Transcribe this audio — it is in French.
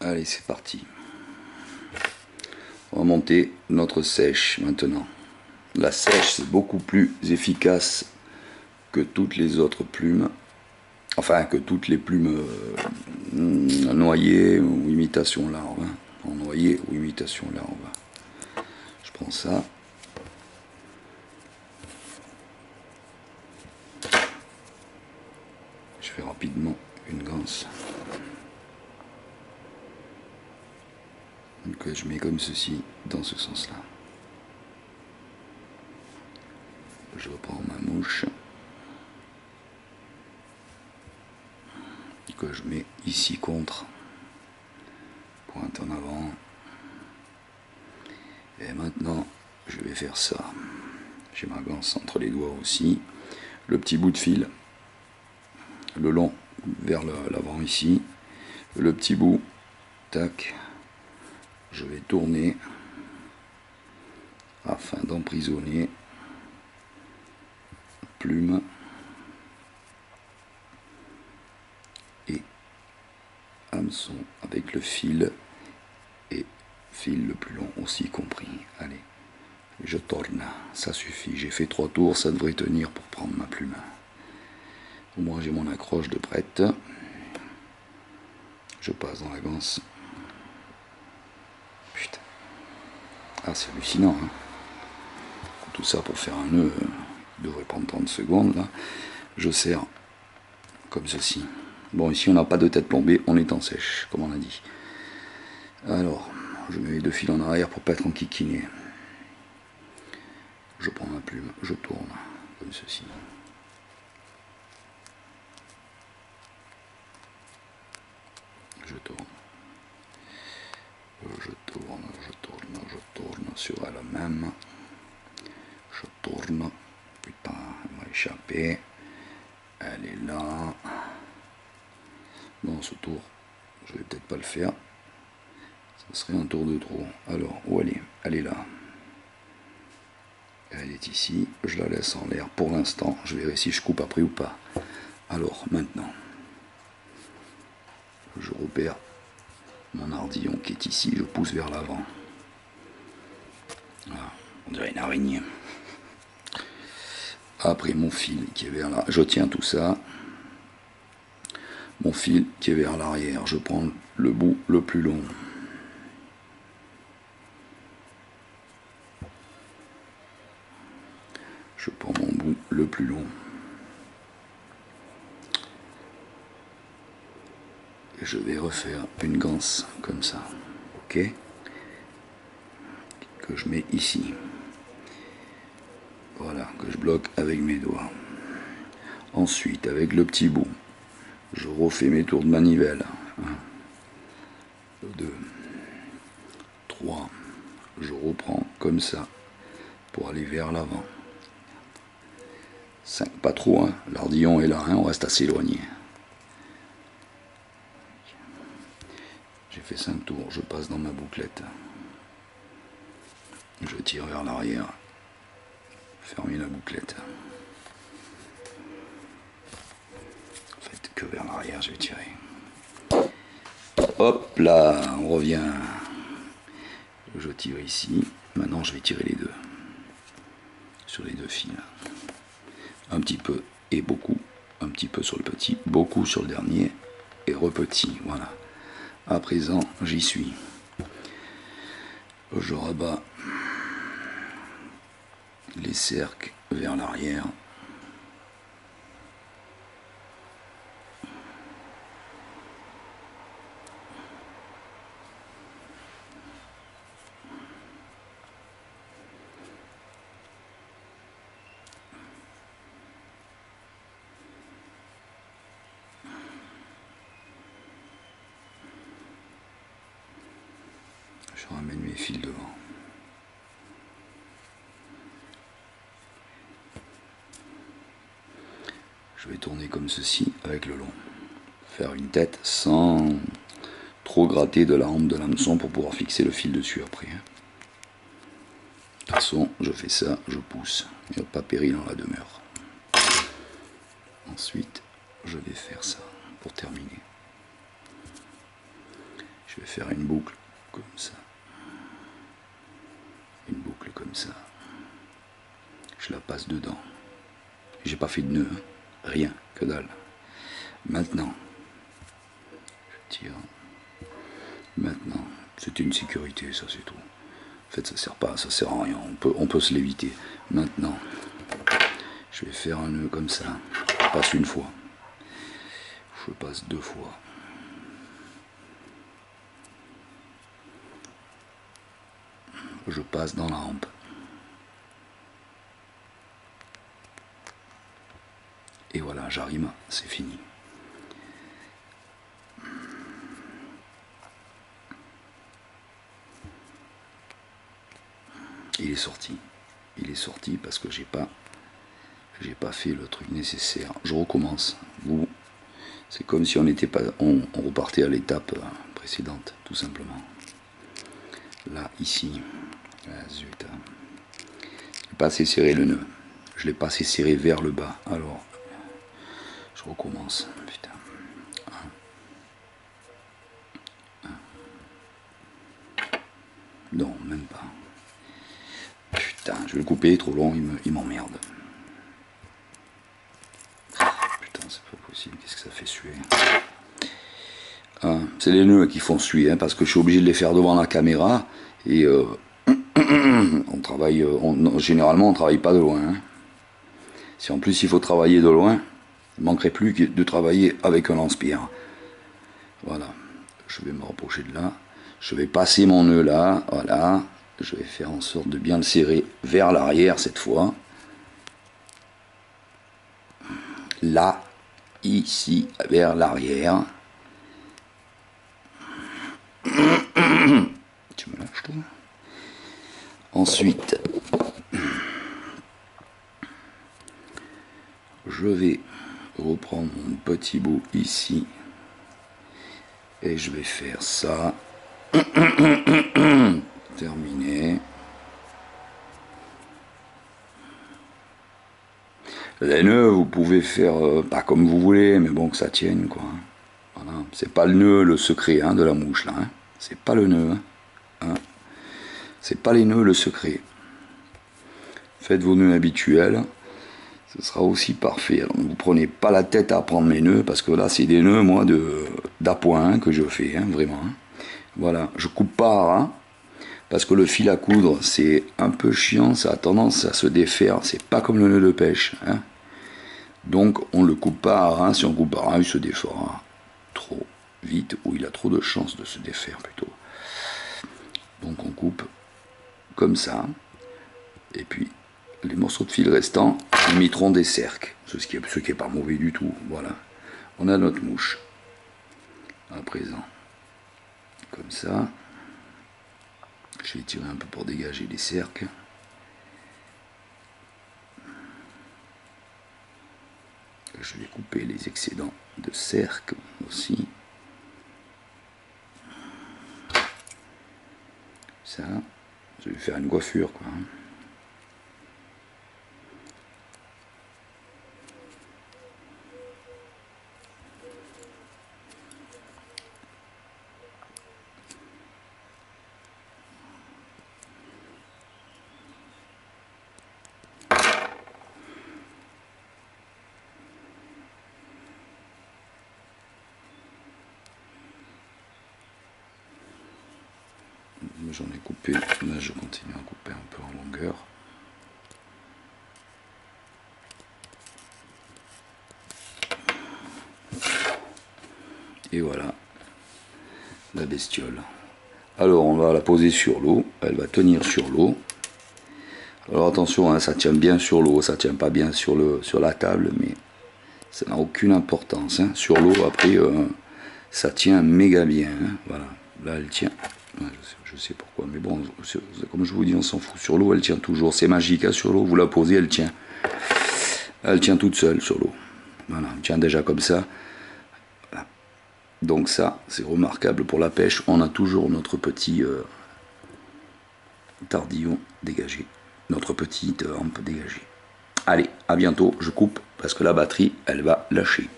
Allez, c'est parti. On va monter notre sèche maintenant. La sèche, c'est beaucoup plus efficace que toutes les autres plumes. Enfin, que toutes les plumes noyées ou imitation larve. En noyer ou imitation larve. Je prends ça. Je fais rapidement une ganse. Donc je mets comme ceci, dans ce sens-là. Je reprends ma mouche. Que je mets ici contre. Pointe en avant. Et maintenant, je vais faire ça. J'ai ma ganse entre les doigts aussi. Le petit bout de fil, le long vers l'avant ici. Le petit bout, tac. Je vais tourner afin d'emprisonner la plume et hameçon avec le fil et fil le plus long aussi compris. Allez, je tourne, ça suffit. J'ai fait 3 tours, ça devrait tenir pour prendre ma plume. Au moins j'ai mon accroche de prête. Je passe dans la ganse. Putain. Ah, c'est hallucinant. Hein. Tout ça pour faire un nœud, il devrait prendre 30 secondes. Là. Je serre comme ceci. Bon, ici on n'a pas de tête plombée, on est en sèche, comme on a dit. Alors, je mets les 2 fils en arrière pour pas être enquiquiné. Je prends ma plume, je tourne, comme ceci. Je tourne. Je tourne, je tourne, je tourne sur elle-même. Je tourne. Putain, elle m'a échappé. Elle est là. Non, ce tour, je vais peut-être pas le faire. Ce serait un tour de trop. Alors, où elle est? Elle est là. Elle est ici. Je la laisse en l'air pour l'instant. Je verrai si je coupe après ou pas. Alors, maintenant, je repère mon ardillon qui est ici. Je pousse vers l'avant. Voilà. On dirait une araignée. Après, mon fil qui est vers là. Je tiens tout ça. Mon fil qui est vers l'arrière. Je prends le bout le plus long. Je prends mon bout le plus long. Et je vais refaire une ganse comme ça. Ok? Que je mets ici. Voilà, que je bloque avec mes doigts. Ensuite, avec le petit bout, je refais mes tours de manivelle. 1, 2, 3. Je reprends comme ça pour aller vers l'avant. 5, pas trop, hein. L'ardillon est là, hein. On reste assez éloigné. J'ai fait 5 tours, je passe dans ma bouclette. Je tire vers l'arrière. Fermer la bouclette. En fait, que vers l'arrière, je vais tirer. Hop là, on revient. Je tire ici. Maintenant, je vais tirer les deux. Sur les 2 fils. Un petit peu et beaucoup. Un petit peu sur le petit, beaucoup sur le dernier. Et repetit, voilà. À présent, j'y suis. Je rabats les cercles vers l'arrière. Je ramène mes fils devant. Je vais tourner comme ceci avec le long. Faire une tête sans trop gratter de la hampe de l'hameçon pour pouvoir fixer le fil dessus après. De toute façon, je fais ça, je pousse. Il n'y a pas péril dans la demeure. Ensuite, je vais faire ça pour terminer. Je vais faire une boucle comme ça. Une boucle comme ça. Je la passe dedans. J'ai pas fait de nœud, hein. Rien, que dalle. Maintenant, je tire. Maintenant, c'était une sécurité, ça c'est tout. En fait, ça sert pas, ça sert à rien. On peut se l'éviter. Maintenant, je vais faire un nœud comme ça. Je passe une fois. Je passe deux fois. Je passe dans la rampe. Et voilà, j'arrive, c'est fini. Il est sorti. Il est sorti parce que j'ai pas fait le truc nécessaire. Je recommence. C'est comme si on repartait à l'étape précédente, tout simplement. Là, ici. Ah, zut. Je l'ai pas assez serré le nœud. Je l'ai pas assez serré vers le bas. Alors, je recommence. Putain. Non, même pas. Putain, je vais le couper, trop long, il m'emmerde. Putain, c'est pas possible, qu'est-ce que ça fait suer. C'est les nœuds qui font suer, hein, parce que je suis obligé de les faire devant la caméra, et on travaille, généralement on travaille pas de loin. Hein. Si en plus il faut travailler de loin, il manquerait plus que de travailler avec un lance-pierre. Voilà, je vais me rapprocher de là, je vais passer mon nœud là, voilà. Je vais faire en sorte de bien le serrer vers l'arrière cette fois. Là, ici, vers l'arrière. Tu me lâches toi. Ensuite, je vais reprendre mon petit bout ici. Et je vais faire ça. Terminé. Les nœuds, vous pouvez faire pas comme vous voulez, mais bon, que ça tienne, quoi. Voilà. C'est pas le nœud, le secret hein, de la mouche, là. Hein. C'est pas le nœud. Hein. C'est pas les nœuds, le secret. Faites vos nœuds habituels. Ce sera aussi parfait. Alors, ne vous prenez pas la tête à apprendre mes nœuds, parce que là, c'est des nœuds, moi, d'appoint hein, que je fais, hein, vraiment. Hein. Voilà. Je coupe pas à ras. Parce que le fil à coudre, c'est un peu chiant, ça a tendance à se défaire. C'est pas comme le nœud de pêche. Hein. Donc, on le coupe pas à ras. Si on coupe à ras, il se défera trop vite, ou il a trop de chances de se défaire plutôt. Donc, on coupe comme ça. Et puis, les morceaux de fil restants imiteront des cercles. Ce qui est pas mauvais du tout. Voilà. On a notre mouche. À présent. Comme ça. Je vais tirer un peu pour dégager les cercles. Je vais couper les excédents de cercles aussi. Ça, je vais faire une coiffure quoi. J'en ai coupé, là je continue à couper un peu en longueur. Et voilà, la bestiole. Alors on va la poser sur l'eau, elle va tenir sur l'eau. Alors attention, hein, ça tient bien sur l'eau, ça tient pas bien sur la table, mais ça n'a aucune importance. Hein. Sur l'eau, après, ça tient méga bien. Hein. Voilà, là elle tient. Je sais pourquoi, mais bon, comme je vous dis, on s'en fout. Sur l'eau, elle tient toujours. C'est magique, hein, sur l'eau, vous la posez, elle tient. Elle tient toute seule sur l'eau. Voilà, elle tient déjà comme ça. Voilà. Donc ça, c'est remarquable pour la pêche. On a toujours notre petit tardillon dégagé. Notre petite hampe dégagée. Allez, à bientôt. Je coupe parce que la batterie, elle va lâcher.